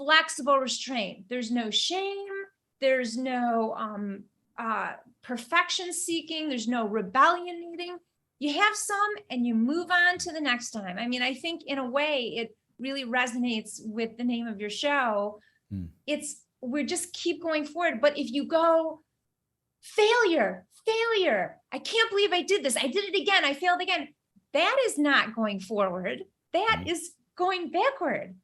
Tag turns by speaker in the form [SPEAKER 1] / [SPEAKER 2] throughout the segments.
[SPEAKER 1] flexible restraint. There's no shame. There's no perfection seeking. There's no rebellion needing. You have some and you move on to the next time. I mean, I think in a way it really resonates with the name of your show. We just keep going forward. But if you go failure, I can't believe I did this. I did it again. I failed again. That is not going forward. That is going backward.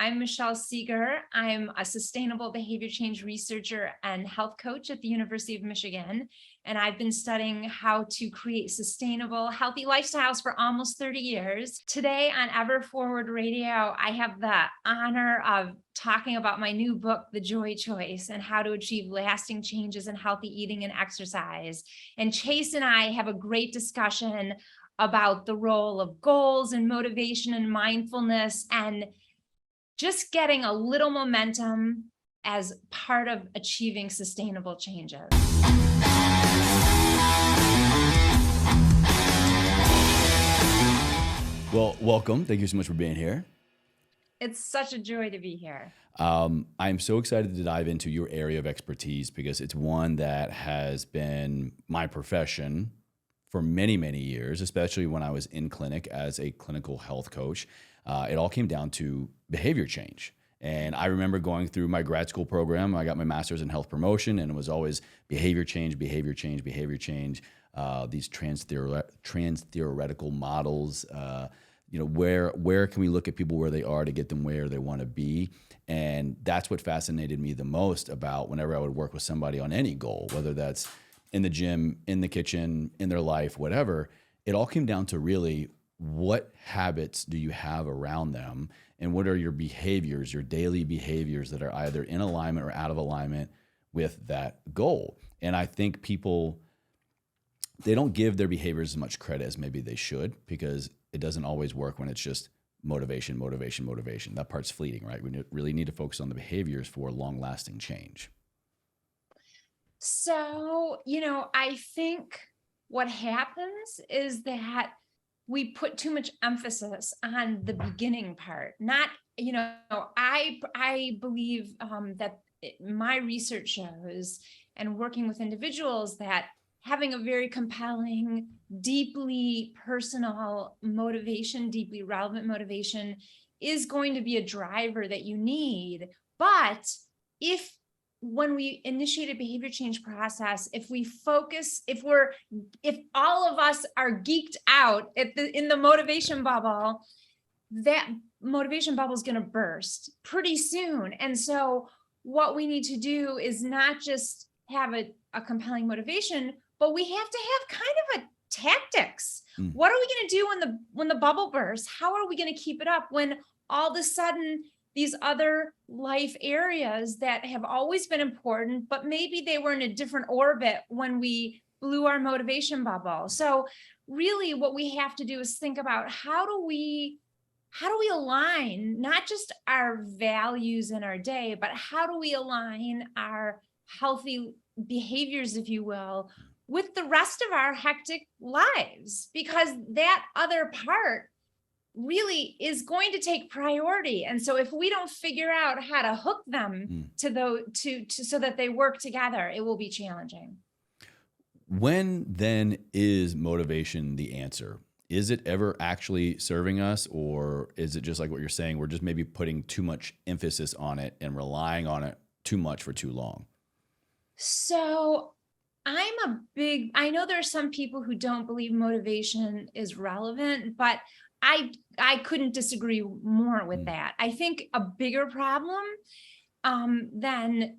[SPEAKER 1] I'm Michelle Segar. I'm a sustainable behavior change researcher and health coach at the University of Michigan. And I've been studying how to create sustainable, healthy lifestyles for almost 30 years. Today on Ever Forward Radio, I have the honor of talking about my new book, The Joy Choice, and how to achieve lasting changes in healthy eating and exercise. And Chase and I have a great discussion about the role of goals and motivation and mindfulness and just getting a little momentum as part of achieving sustainable changes.
[SPEAKER 2] Well, welcome. Thank you so much for being here.
[SPEAKER 1] It's such a joy to be here.
[SPEAKER 2] I'm so excited to dive into your area of expertise because it's one that has been my profession for many, many years, especially when I was in clinic as a clinical health coach. It all came down to behavior change. And I remember going through my grad school program. I got my master's in health promotion, and it was always behavior change. These trans-theoretical models. Where can we look at people where they are to get them where they want to be? And that's what fascinated me the most about whenever I would work with somebody on any goal, whether that's in the gym, in the kitchen, in their life, whatever. It all came down to really, what habits do you have around them, and what are your behaviors, your daily behaviors that are either in alignment or out of alignment with that goal? And I think people, they don't give their behaviors as much credit as maybe they should, because it doesn't always work when it's just motivation. That part's fleeting, right? We really need to focus on the behaviors for long-lasting change.
[SPEAKER 1] So, I think what happens is that we put too much emphasis on the beginning part. Not, I believe that my research shows, and working with individuals, that having a very compelling, deeply personal motivation, deeply relevant motivation is going to be a driver that you need. But when we initiate a behavior change process, if we focus, if all of us are geeked out in the motivation bubble, that motivation bubble is going to burst pretty soon. And so what we need to do is not just have a compelling motivation, but we have to have kind of a tactics. What are we going to do when the bubble bursts? How are we going to keep it up when all of a sudden these other life areas that have always been important, but maybe they were in a different orbit when we blew our motivation bubble? So really what we have to do is think about how do we align not just our values in our day, but how do we align our healthy behaviors, if you will, with the rest of our hectic lives? Because that other part really is going to take priority. And so if we don't figure out how to hook them to so that they work together, it will be challenging.
[SPEAKER 2] When then is motivation the answer? Is it ever actually serving us, or is it just like what you're saying, we're just maybe putting too much emphasis on it and relying on it too much for too long?
[SPEAKER 1] So I know there are some people who don't believe motivation is relevant, but I couldn't disagree more with that. I think a bigger problem than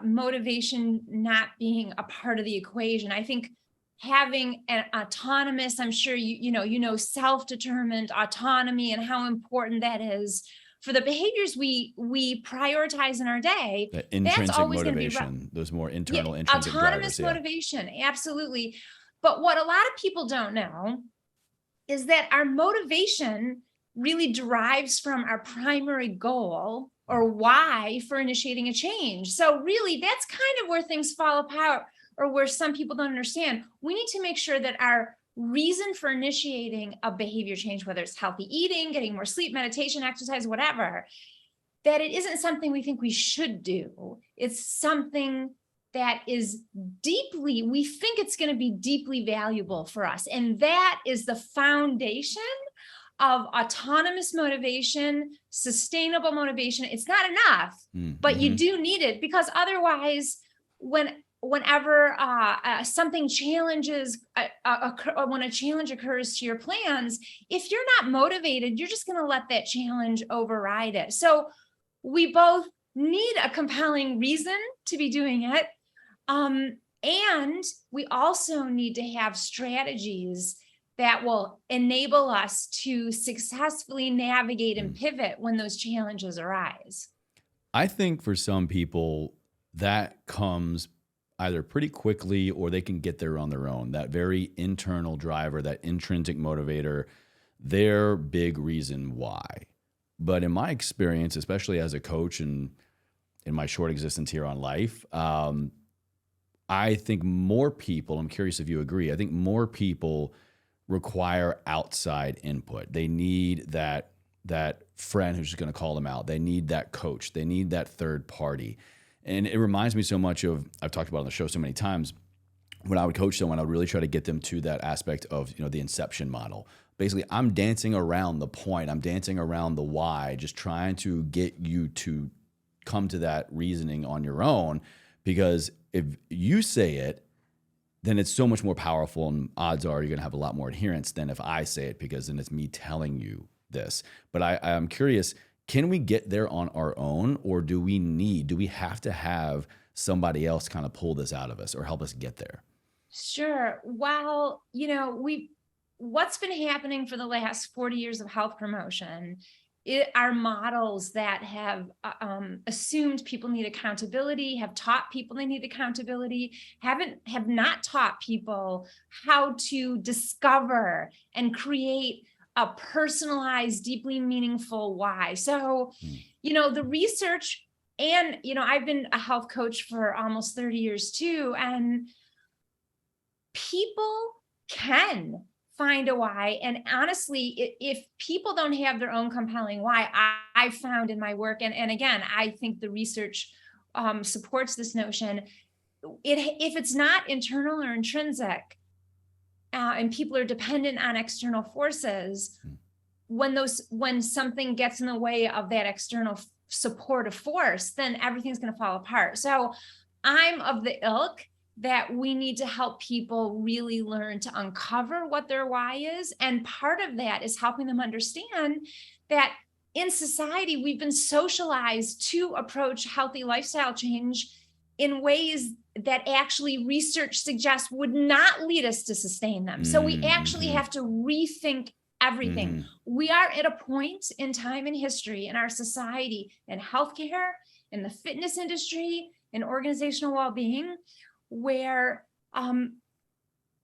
[SPEAKER 1] motivation not being a part of the equation, I think having an autonomous, I'm sure you know self-determined autonomy and how important that is for the behaviors we prioritize in our day.
[SPEAKER 2] That intrinsic
[SPEAKER 1] that's always
[SPEAKER 2] motivation, those more internal intrinsic
[SPEAKER 1] autonomous
[SPEAKER 2] drivers,
[SPEAKER 1] motivation, absolutely. But what a lot of people don't know is that our motivation really derives from our primary goal or why for initiating a change. So really, that's kind of where things fall apart, or where some people don't understand. We need to make sure that our reason for initiating a behavior change, whether it's healthy eating, getting more sleep, meditation, exercise, whatever, that it isn't something we think we should do. It's something that is deeply, we think it's going to be deeply valuable for us. And that is the foundation of autonomous motivation, sustainable motivation. It's not enough, but you do need it, because otherwise, whenever something challenges, when a challenge occurs to your plans, if you're not motivated, you're just going to let that challenge override it. So we both need a compelling reason to be doing it. And we also need to have strategies that will enable us to successfully navigate and pivot when those challenges arise.
[SPEAKER 2] I think for some people that comes either pretty quickly or they can get there on their own. That very internal driver, that intrinsic motivator, their big reason why. But in my experience, especially as a coach and in my short existence here on life, I think more people, I'm curious if you agree, I think more people require outside input. They need that friend who's just going to call them out. They need that coach. They need that third party. And it reminds me so much of, I've talked about on the show so many times, when I would coach someone, I would really try to get them to that aspect of, the inception model. Basically, I'm dancing around the point. I'm dancing around the why, just trying to get you to come to that reasoning on your own. Because if you say it, then it's so much more powerful, and odds are you're going to have a lot more adherence than if I say it, because then it's me telling you this. But I'm curious, can we get there on our own, or do we have to have somebody else kind of pull this out of us or help us get there?
[SPEAKER 1] Sure. Well, what's been happening for the last 40 years of health promotion are models that have assumed people need accountability, have taught people they need accountability, have not taught people how to discover and create a personalized, deeply meaningful why. So, the research, and, I've been a health coach for almost 30 years too, and people can find a why. And honestly, if people don't have their own compelling why, I found in my work, and again, I think the research supports this notion, if it's not internal or intrinsic, and people are dependent on external forces, when something gets in the way of that external supportive force, then everything's going to fall apart. So I'm of the ilk that we need to help people really learn to uncover what their why is. And part of that is helping them understand that in society, we've been socialized to approach healthy lifestyle change in ways that actually research suggests would not lead us to sustain them. So we actually have to rethink everything. We are at a point in time in history in our society, in healthcare, in the fitness industry, in organizational well-being, where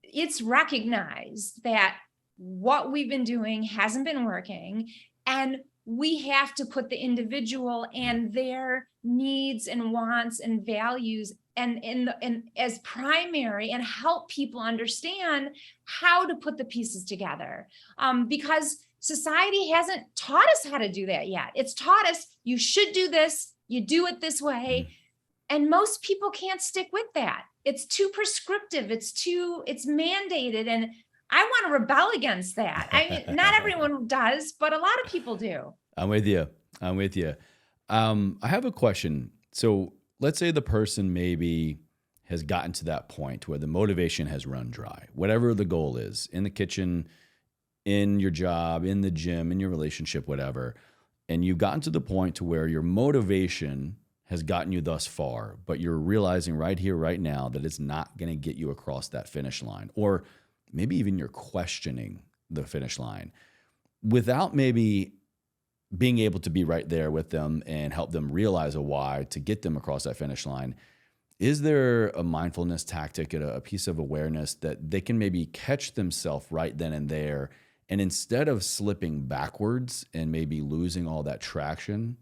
[SPEAKER 1] it's recognized that what we've been doing hasn't been working, and we have to put the individual and their needs and wants and values and as primary, and help people understand how to put the pieces together. Because society hasn't taught us how to do that yet. It's taught us, you should do this, you do it this way. And most people can't stick with that. It's too prescriptive. It's mandated. And I want to rebel against that. I mean, not everyone does, but a lot of people do.
[SPEAKER 2] I'm with you. I have a question. So let's say the person maybe has gotten to that point where the motivation has run dry, whatever the goal is, in the kitchen, in your job, in the gym, in your relationship, whatever. And you've gotten to the point to where your motivation has gotten you thus far, but you're realizing right here, right now, that it's not going to get you across that finish line, or maybe even you're questioning the finish line without maybe being able to be right there with them and help them realize a why to get them across that finish line. Is there a mindfulness tactic, a piece of awareness that they can maybe catch themselves right then and there, and instead of slipping backwards and maybe losing all that traction,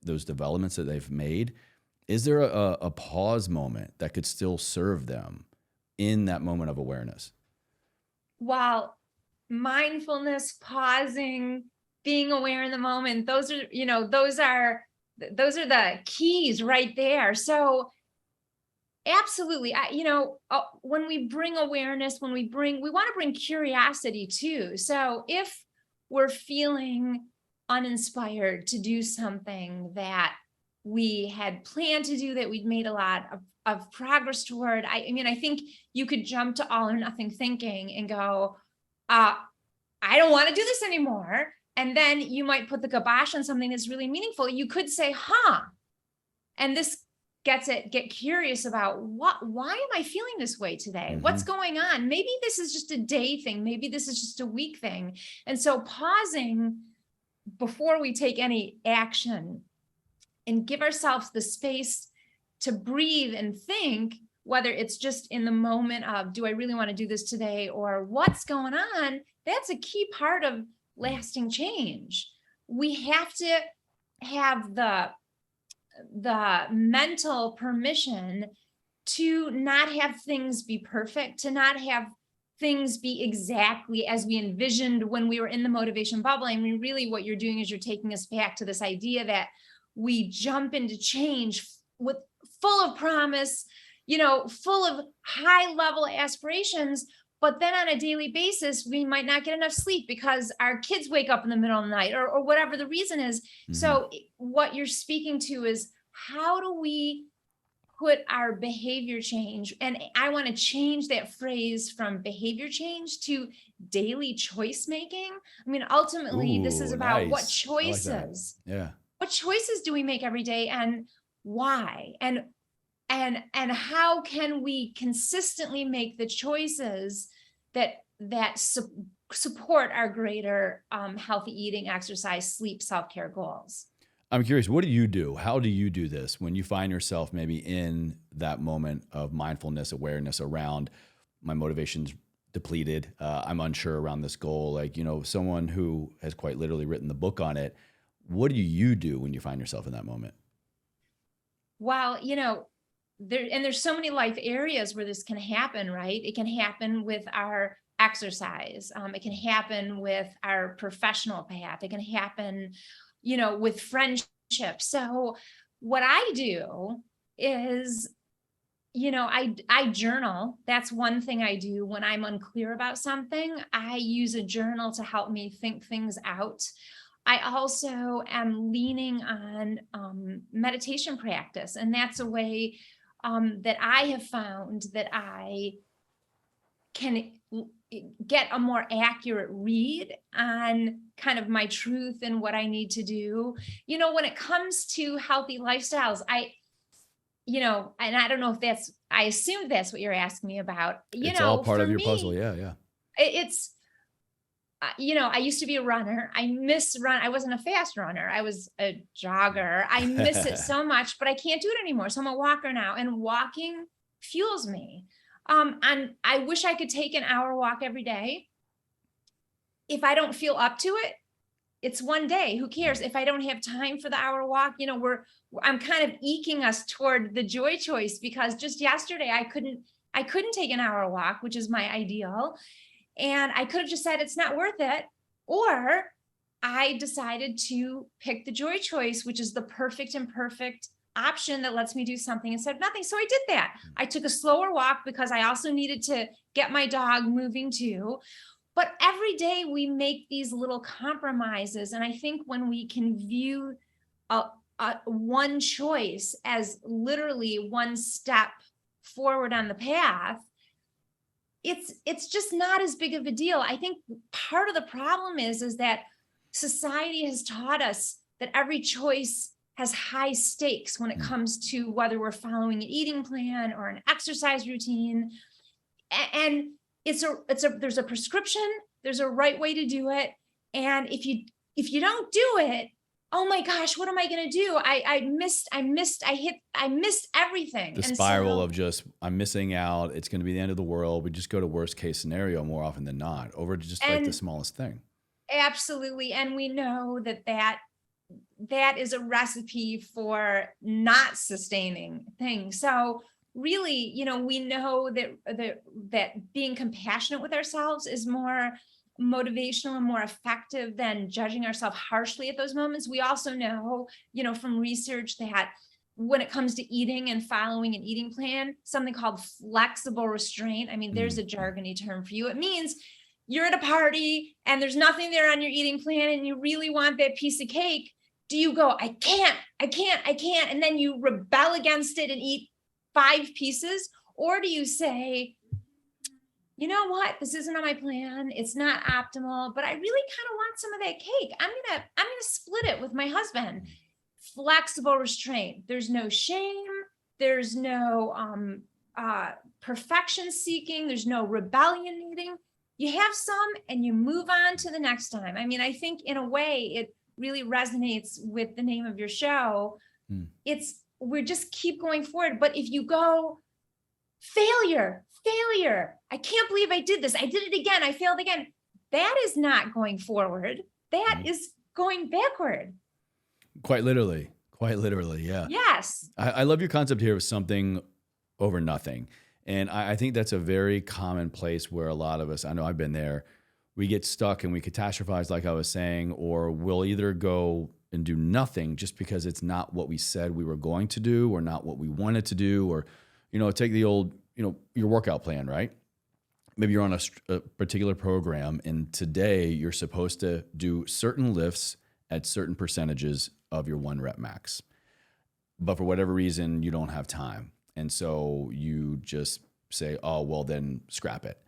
[SPEAKER 2] those developments that they've made, is there a pause moment that could still serve them in that moment of awareness?
[SPEAKER 1] Well, mindfulness, pausing, being aware in the moment, those are those are the keys right there. So absolutely. When we bring awareness, we want to bring curiosity too. So if we're feeling uninspired to do something that we had planned to do, that we'd made a lot of progress toward, I think you could jump to all or nothing thinking and go, I don't want to do this anymore. And then you might put the kibosh on something that's really meaningful. You could say, and this get curious about why am I feeling this way today?
[SPEAKER 2] Mm-hmm.
[SPEAKER 1] What's going on? Maybe this is just a day thing. Maybe this is just a week thing. And so pausing before we take any action and give ourselves the space to breathe and think, whether it's just in the moment of, do I really want to do this today, or what's going on? That's a key part of lasting change. We have to have the mental permission to not have things be perfect, to not have things be exactly as we envisioned when we were in the motivation bubble. I mean, really what you're doing is you're taking us back to this idea that we jump into change with full of promise, full of high level aspirations. But then on a daily basis, we might not get enough sleep because our kids wake up in the middle of the night, or whatever the reason is. Mm-hmm. So what you're speaking to is, how do we put our behavior change? And I want to change that phrase from behavior change to daily choice making. I mean, ultimately, this is about
[SPEAKER 2] nice.
[SPEAKER 1] What choices,
[SPEAKER 2] yeah.
[SPEAKER 1] What choices do we make every day, and why? And how can we consistently make the choices that support our greater healthy eating, exercise, sleep, self-care goals?
[SPEAKER 2] I'm curious, what do you do? How do you do this when you find yourself maybe in that moment of mindfulness, awareness around my motivation's depleted, I'm unsure around this goal, like, someone who has quite literally written the book on it. What do you do when you find yourself in that moment?
[SPEAKER 1] Well, there's so many life areas where this can happen, right? It can happen with our exercise. It can happen with our professional path. It can happen, with friendship. So what I do is, I journal. That's one thing I do when I'm unclear about something. I use a journal to help me think things out. I also am leaning on meditation practice, and that's a way that I have found that I can get a more accurate read on kind of my truth and what I need to do. When it comes to healthy lifestyles, and I don't know if I assumed that's what you're asking me about.
[SPEAKER 2] It's all part of your puzzle. Yeah.
[SPEAKER 1] It's, I used to be a runner. I wasn't a fast runner. I was a jogger. I miss it so much, but I can't do it anymore. So I'm a walker now, and walking fuels me. And I wish I could take an hour walk every day. If I don't feel up to it, it's one day. Who cares? If I don't have time for the hour walk, I'm kind of eking us toward the joy choice, because just yesterday I couldn't take an hour walk, which is my ideal. And I could have just said it's not worth it. Or I decided to pick the joy choice, which is the perfect imperfect option that lets me do something instead of nothing. So I did that. I took a slower walk because I also needed to get my dog moving too. But every day we make these little compromises. And I think when we can view one choice as literally one step forward on the path, it's just not as big of a deal. I think part of the problem is that society has taught us that every choice has high stakes when it comes to whether we're following an eating plan or an exercise routine. And there's a prescription, there's a right way to do it. And if you don't do it, oh my gosh, what am I going to do? I missed everything.
[SPEAKER 2] The spiral of just, I'm missing out. It's going to be the end of the world. We just go to worst case scenario more often than not, over to just like the smallest thing.
[SPEAKER 1] Absolutely. And we know that is a recipe for not sustaining things. So really, we know that being compassionate with ourselves is more motivational and more effective than judging ourselves harshly at those moments. We also know, from research that when it comes to eating and following an eating plan, something called flexible restraint. I mean, there's a jargony term for you. It means you're at a party and there's nothing there on your eating plan and you really want that piece of cake. Do you go, I can't, and then you rebel against it and eat 5 pieces? Or do you say, you know what, this isn't on my plan, it's not optimal, but I really kind of want some of that cake. I'm gonna split it with my husband. Flexible restraint. There's no shame, there's no perfection seeking, there's no rebellion needing. You have some and you move on to the next time. I mean, I think in a way it really resonates with the name of your show. We just keep going forward. But if you go failure, I can't believe I did this, I did it again, I failed again, that is not going forward. That is going backward.
[SPEAKER 2] Quite literally, yeah.
[SPEAKER 1] Yes.
[SPEAKER 2] I love your concept here of something over nothing. And I think that's a very common place where a lot of us, I know I've been there, we get stuck and we catastrophize, like I was saying, or we'll either go and do nothing just because it's not what we said we were going to do or not what we wanted to do. Or, take the old, your workout plan, right? Maybe you're on a particular program and today you're supposed to do certain lifts at certain percentages of your 1 rep max. But for whatever reason, you don't have time. And so you just say, oh, well, then scrap it.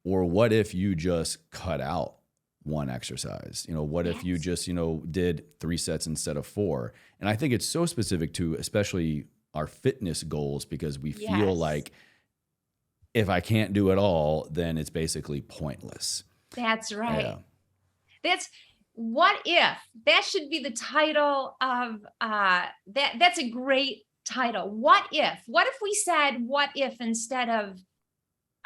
[SPEAKER 2] Or what if you just cut out one exercise? What if you just, did 3 sets instead of 4? And I think it's so specific to especially our fitness goals, because we feel like if I can't do it all, then it's basically pointless.
[SPEAKER 1] That's right. Yeah. What if? That should be the title of that. That's a great title. What if? What if we said what if instead of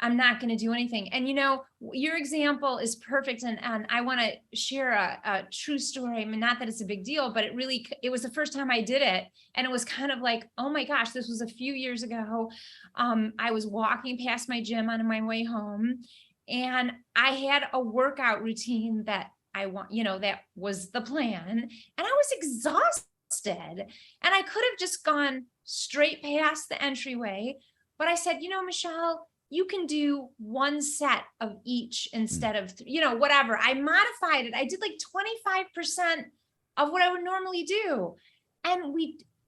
[SPEAKER 1] I'm not going to do anything? And your example is perfect. And I want to share a true story. I mean, not that it's a big deal, but it was the first time I did it. And it was kind of like, oh my gosh, this was a few years ago. I was walking past my gym on my way home and I had a workout routine that that was the plan. And I was exhausted and I could have just gone straight past the entryway. But I said, Michelle, you can do 1 set of each instead of, whatever. I modified it. I did like 25% of what I would normally do. And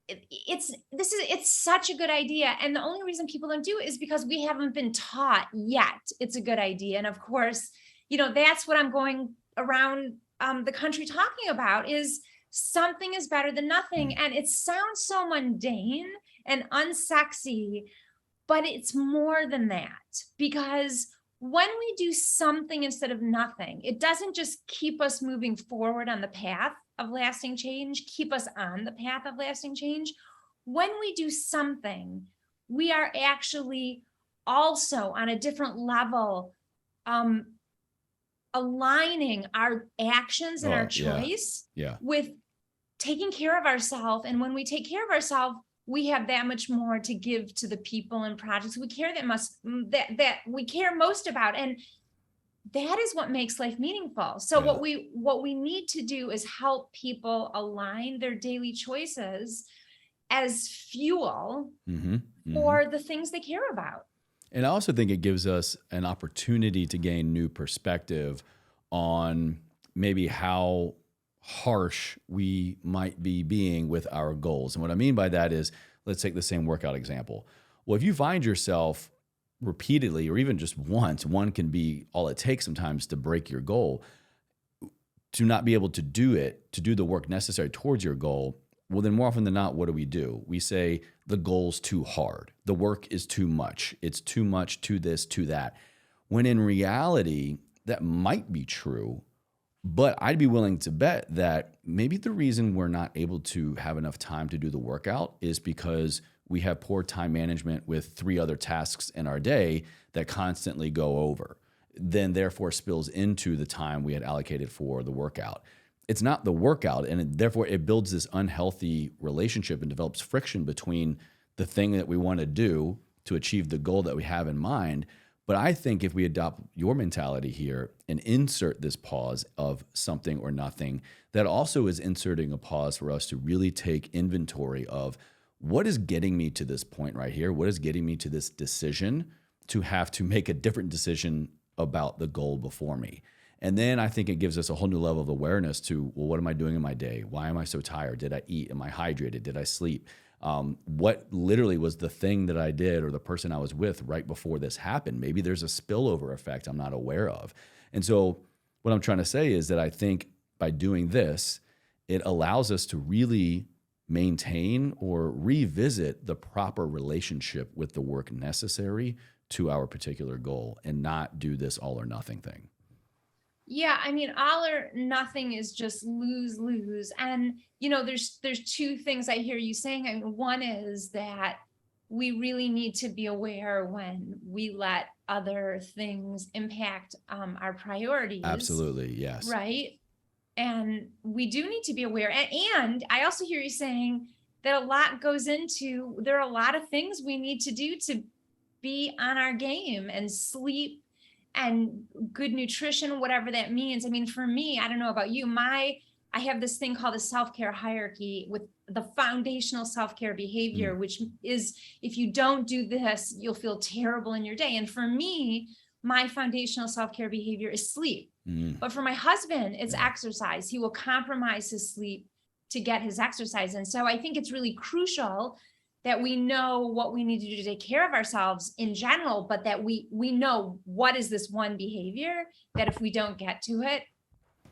[SPEAKER 1] it's such a good idea. And the only reason people don't do it is because we haven't been taught yet it's a good idea. And of course, that's what I'm going around the country talking about is something is better than nothing. And it sounds so mundane and unsexy, but it's more than that, because when we do something instead of nothing, it doesn't just keep us moving forward on the path of lasting change, keep us on the path of lasting change. When we do something, we are actually also on a different level, aligning our actions and our choice with taking care of ourselves. And when we take care of ourselves, we have that much more to give to the people and projects we care that we care most about. And that is what makes life meaningful. So what we need to do is help people align their daily choices as fuel for the things they care about.
[SPEAKER 2] And I also think it gives us an opportunity to gain new perspective on maybe how harsh we might be being with our goals. And what I mean by that is, let's take the same workout example. Well, if you find yourself repeatedly, or even just once, one can be all it takes sometimes to break your goal, to not be able to do the work necessary towards your goal, well, then more often than not, what do? We say the goal's too hard. The work is too much. It's too much to this, to that. When in reality, that might be true, but I'd be willing to bet that maybe the reason we're not able to have enough time to do the workout is because we have poor time management with 3 other tasks in our day that constantly go over, then therefore spills into the time we had allocated for the workout. It's not the workout, and therefore it builds this unhealthy relationship and develops friction between the thing that we want to do to achieve the goal that we have in mind, But I think if we adopt your mentality here and insert this pause of something or nothing, that also is inserting a pause for us to really take inventory of what is getting me to this point right here? What is getting me to this decision to have to make a different decision about the goal before me? And then I think it gives us a whole new level of awareness to, well, what am I doing in my day? Why am I so tired? Did I eat? Am I hydrated? Did I sleep? What literally was the thing that I did or the person I was with right before this happened? Maybe there's a spillover effect I'm not aware of. And so what I'm trying to say is that I think by doing this, it allows us to really maintain or revisit the proper relationship with the work necessary to our particular goal and not do this all or nothing thing.
[SPEAKER 1] Yeah, I mean, all or nothing is just lose, lose. And there's two things I hear you saying. I mean, one is that we really need to be aware when we let other things impact our priorities.
[SPEAKER 2] Absolutely, yes.
[SPEAKER 1] Right. And we do need to be aware. And I also hear you saying that a lot goes into, there are a lot of things we need to do to be on our game, and sleep and good nutrition, whatever that means. I mean, for me, I don't know about you, I have this thing called a self-care hierarchy with the foundational self-care behavior, which is, if you don't do this, you'll feel terrible in your day. And for me, my foundational self-care behavior is sleep. But for my husband, it's exercise. He will compromise his sleep to get his exercise. And so I think it's really crucial that we know what we need to do to take care of ourselves in general, but that we know what is this one behavior that if we don't get to it,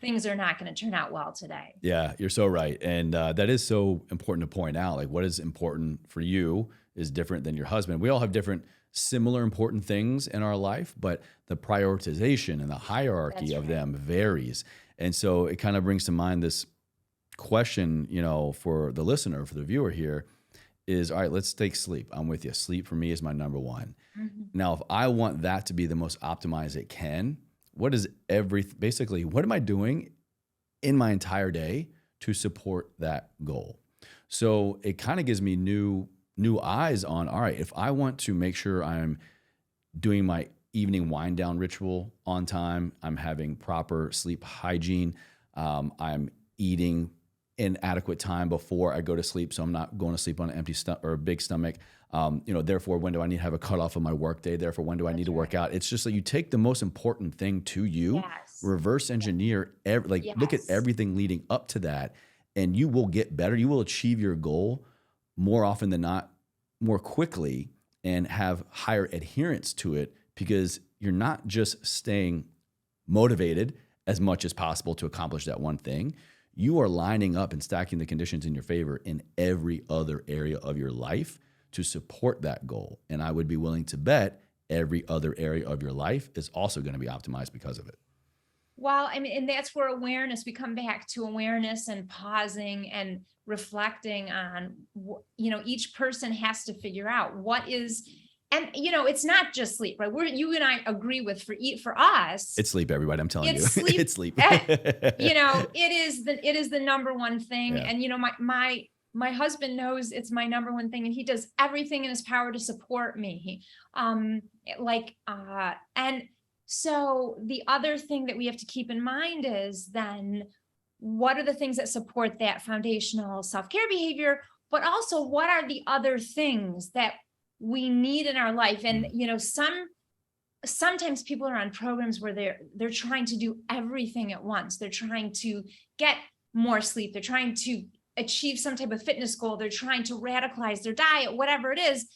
[SPEAKER 1] things are not going to turn out well today.
[SPEAKER 2] Yeah, you're so right. And that is so important to point out. Like, what is important for you is different than your husband. We all have different similar important things in our life, but the prioritization and the hierarchy of them varies. And so it kind of brings to mind this question, for the listener, for the viewer here, is, all right, let's take sleep. I'm with you. Sleep for me is my number one. Now, if I want that to be the most optimized it can, what am I doing in my entire day to support that goal? So it kind of gives me new eyes on, all right, if I want to make sure I'm doing my evening wind down ritual on time, I'm having proper sleep hygiene, I'm eating in adequate time before I go to sleep, so I'm not going to sleep on an empty stomach or a big stomach. Therefore, when do I need to have a cutoff of my work day? Therefore, when do I need to work out? It's just like you take the most important thing to you, reverse engineer, look at everything leading up to that, and you will get better. You will achieve your goal more often than not, more quickly, and have higher adherence to it, because you're not just staying motivated as much as possible to accomplish that one thing. You are lining up and stacking the conditions in your favor in every other area of your life to support that goal. And I would be willing to bet every other area of your life is also going to be optimized because of it.
[SPEAKER 1] Well, I mean, and that's where awareness, we come back to awareness and pausing and reflecting on, each person has to figure out what is. And it's not just sleep, right? You and I agree with for us,
[SPEAKER 2] it's sleep, everybody. I'm telling you,
[SPEAKER 1] sleep.
[SPEAKER 2] It's sleep.
[SPEAKER 1] It is the number one thing. Yeah. And my husband knows it's my number one thing, and he does everything in his power to support me. And so the other thing that we have to keep in mind is then, what are the things that support that foundational self-care behavior, but also what are the other things that we need in our life? And sometimes people are on programs where they're trying to do everything at once. They're trying to get more sleep, they're trying to achieve some type of fitness goal, they're trying to radicalize their diet, whatever it is.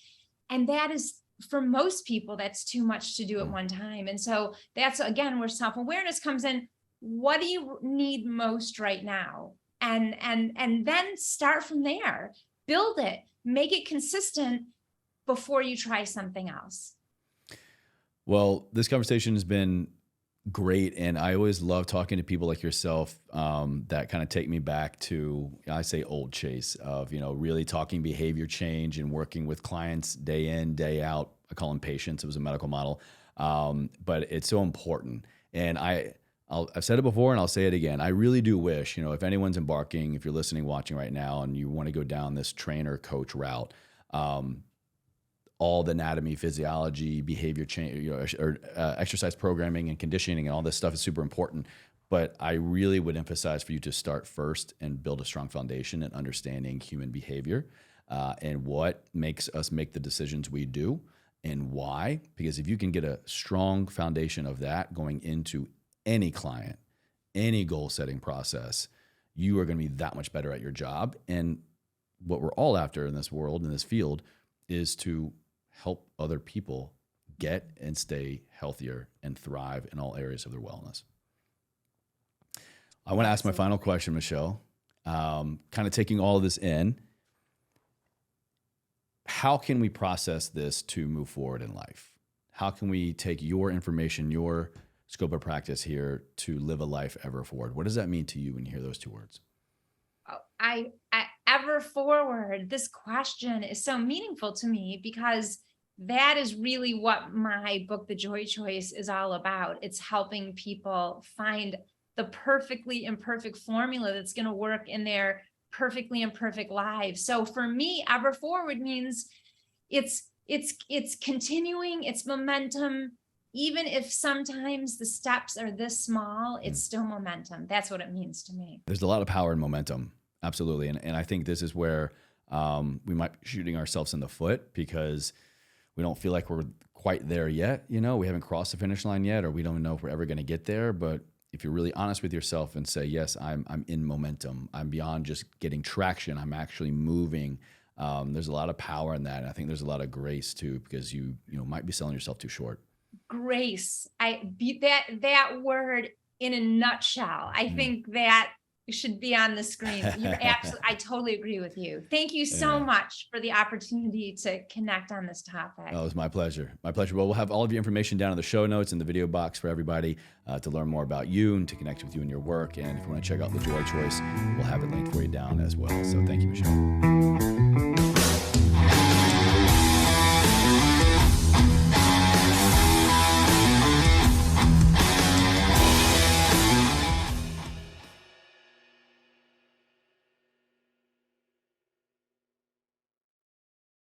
[SPEAKER 1] And that is, for most people, that's too much to do at one time. And so that's, again, where self-awareness comes in. What do you need most right now? And then start from there, build it, make it consistent before you try something else.
[SPEAKER 2] Well, this conversation has been great. And I always love talking to people like yourself that kind of take me back to, I say, old Chase of, really talking behavior change and working with clients day in, day out. I call them patients. It was a medical model. But it's so important. And I've said it before and I'll say it again. I really do wish, if anyone's embarking, if you're listening, watching right now, and you want to go down this trainer coach route, all the anatomy, physiology, behavior change, or exercise programming and conditioning and all this stuff is super important. But I really would emphasize for you to start first and build a strong foundation in understanding human behavior and what makes us make the decisions we do and why. Because if you can get a strong foundation of that going into any client, any goal setting process, you are going to be that much better at your job. And what we're all after in this world, in this field, is to help other people get and stay healthier and thrive in all areas of their wellness. I want to ask my final question, Michelle, kind of taking all of this in. How can we process this to move forward in life? How can we take your information, your scope of practice here to live a life ever forward? What does that mean to you when you hear those two words?
[SPEAKER 1] I ever forward, this question is so meaningful to me because that is really what my book, The Joy Choice, is all about. It's helping people find the perfectly imperfect formula that's going to work in their perfectly imperfect lives. So for me, ever forward means it's continuing, it's momentum. Even if sometimes the steps are this small, it's still momentum. That's what it means to me.
[SPEAKER 2] There's a lot of power in momentum. Absolutely. And I think this is where we might be shooting ourselves in the foot because we don't feel like we're quite there yet. You know, we haven't crossed the finish line yet, or we don't know if we're ever going to get there. But if you're really honest with yourself and say, yes, I'm in momentum, I'm beyond just getting traction, I'm actually moving. There's a lot of power in that. And I think there's a lot of grace too, because you might be selling yourself too short.
[SPEAKER 1] Grace. That word in a nutshell. I think that should be on the screen. You're absolutely, I totally agree with you. Thank you so much for the opportunity to connect on this topic.
[SPEAKER 2] Oh, it was my pleasure. My pleasure. Well, we'll have all of your information down in the show notes in the video box for everybody to learn more about you and to connect with you and your work. And if you want to check out The Joy Choice, we'll have it linked for you down as well. So thank you, Michelle.